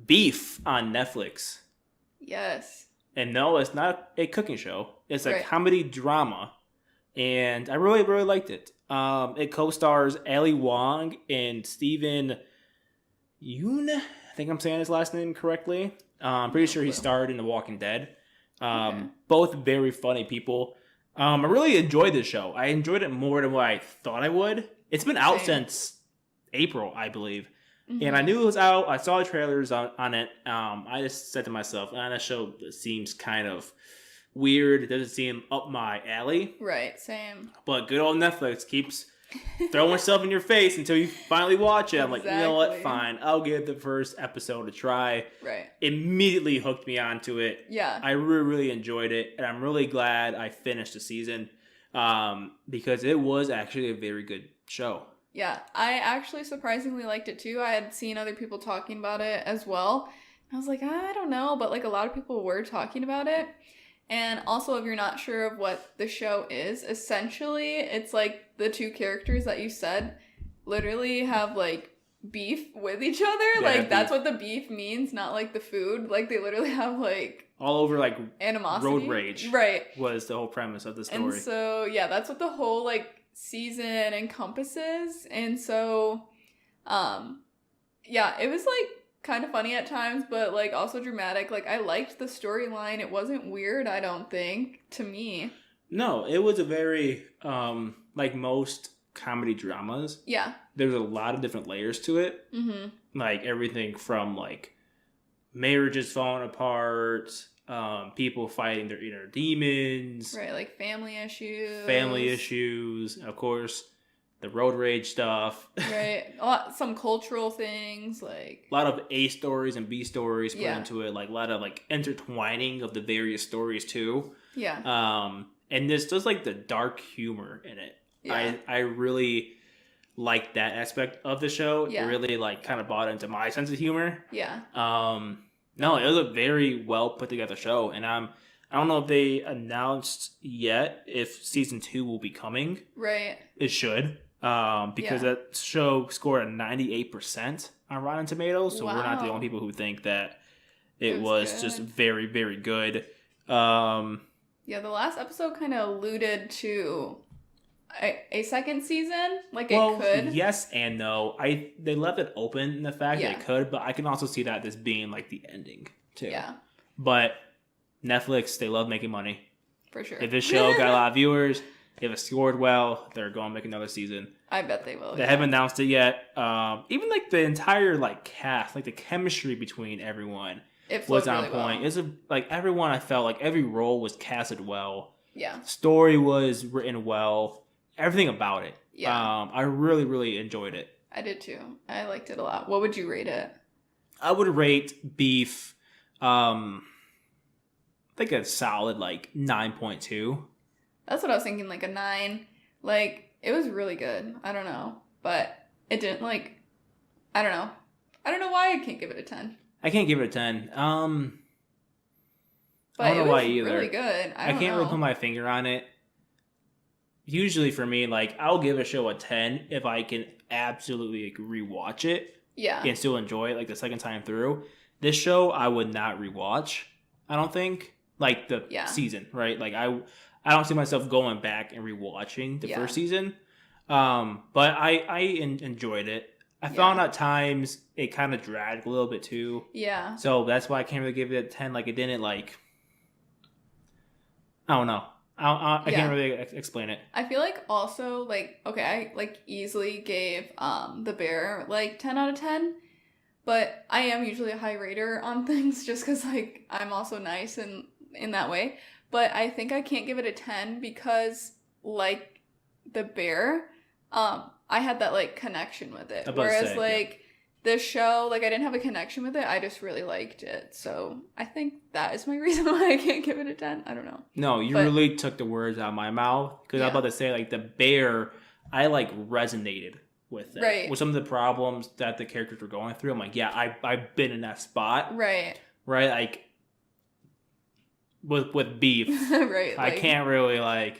Beef on Netflix. Yes. And no, it's not a cooking show. It's a Right. comedy drama. And I really, really liked it. It co-stars Ali Wong and Steven Yeun. I think I'm saying his last name correctly. I'm pretty sure he starred in The Walking Dead. Both very funny people. I really enjoyed this show. I enjoyed it more than what I thought I would. It's been out since April, I believe. And I knew it was out. I saw the trailers on it. I just said to myself, that show seems kind of weird. It doesn't seem up my alley. Right, same. But good old Netflix keeps throwing itself in your face until you finally watch it. I'm like, you know what? Fine. I'll give the first episode a try. Right. Immediately hooked me onto it. Yeah. I really, really enjoyed it. And I'm really glad I finished the season because it was actually a very good show. Yeah. I actually surprisingly liked it too. I had seen other people talking about it as well. I was like, I don't know. But like a lot of people were talking about it. And also, if you're not sure of what the show is, essentially, it's like the two characters that you said literally have, like, beef with each other. Yeah, like, that's what the beef means, not, like, the food. Like, they literally have, like... all over, like, animosity. Road rage. Right. Was the whole premise of the story. And so, yeah, that's what the whole, like, season encompasses. And so, yeah, it was, like... kind of funny at times, but like also dramatic. Like I liked the storyline. It wasn't weird, I don't think, to me. No, it was a very like most comedy dramas. Yeah. There's a lot of different layers to it. Like everything from like marriages falling apart, people fighting their inner demons. Right, like family issues. Of course. The road rage stuff. Right. Some cultural things, like... a lot of A stories and B stories put into it. Like, a lot of, like, intertwining of the various stories, too. Yeah. And there's just, like, the dark humor in it. Yeah. I really like that aspect of the show. Yeah. It really, like, kind of bought into my sense of humor. Yeah. No, it was a very well put together show. And I don't know if they announced yet if season 2 will be coming. Right. It should. Because that show scored a 98% on Rotten Tomatoes, so we're not the only people who think that it was just very, very good. Yeah, the last episode kind of alluded to a second season, like it could. Yes and no. They left it open in the fact that it could, but I can also see that this being like the ending too. Yeah. But Netflix, they love making money. For sure. If this show got a lot of viewers, if it scored well, they're going to make another season. I bet they will. They haven't announced it yet. Even like the entire like cast, like the chemistry between everyone was on point. It's like everyone, I felt like every role was casted well. Yeah. Story was written well. Everything about it. Yeah. I really, really enjoyed it. I did too. I liked it a lot. What would you rate it? I would rate Beef, I think a solid like 9.2. That's what I was thinking, like a 9. Like, it was really good. I don't know. But it didn't, like, I don't know. I don't know why I can't give it a 10. I can't give it a 10. But I don't know why either. Really good. I can't really put my finger on it. Usually for me, like, I'll give a show a 10 if I can absolutely like, rewatch it. Yeah. And still enjoy it, like, the second time through. This show, I would not rewatch, I don't think. Like, the season, right? Like, I don't see myself going back and rewatching the first season. But I enjoyed it. I found at times it kind of dragged a little bit too. Yeah. So that's why I can't really give it a 10. Like, it didn't, like... I don't know. I can't really explain it. I feel like also, like, okay, I, like, easily gave The Bear, like, 10 out of 10. But I am usually a high rater on things just because, like, I'm also nice in that way. But I think I can't give it a 10 because, like, The Bear, I had that, like, connection with it. Whereas, this show, like, I didn't have a connection with it. I just really liked it. So I think that is my reason why I can't give it a 10. I don't know. No, you really took the words out of my mouth. Because I was about to say, like, The Bear, I, like, resonated with it. Right. With some of the problems that the characters were going through. I'm like, yeah, I've been in that spot. Right. Right? Like... With Beef, right? I can't really I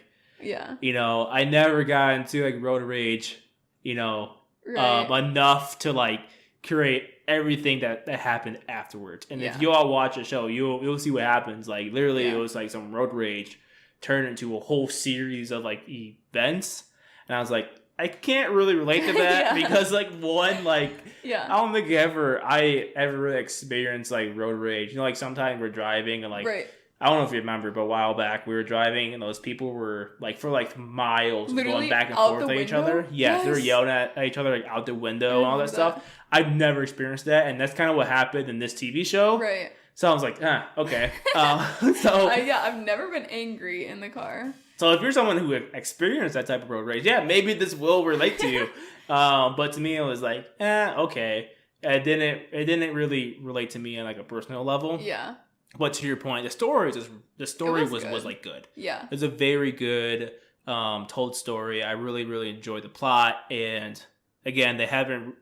never got into like road rage, enough to like create everything that happened afterwards. And Yeah. if you all watch the show, you'll see what happens. Like literally, Yeah. it was like some road rage turned into a whole series of like events, and I was like, I can't really relate to that Yeah. because like one like Yeah. I don't think I ever really experienced like road rage. You know, like sometimes we're driving and like Right. I don't know if you remember, but a while back we were driving and those people were like for like miles Literally going back and out forth the at each window? other. Yes, they were Yes. yelling at each other like out the window I and all that remember stuff. I've never experienced that, and that's kind of what happened in this TV show. Right. So I was like, okay. So I've never been angry in the car. so if you're someone who experienced that type of road rage, yeah, maybe this will relate to you. But to me, it was like, okay. It didn't really relate to me on like a personal level. Yeah. But to your point, the story was good. like good. Yeah. It's a very good told story. I really, really enjoyed the plot. And again, they haven't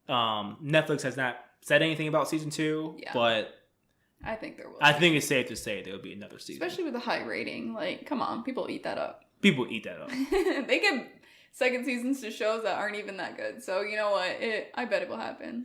Netflix has not said anything about season 2, Yeah. but I think there will. I think it's safe to say there will be another season. Especially with a high rating. Like, come on, people eat that up. People eat that up. They give second seasons to shows that aren't even that good. So you know what? I bet it will happen.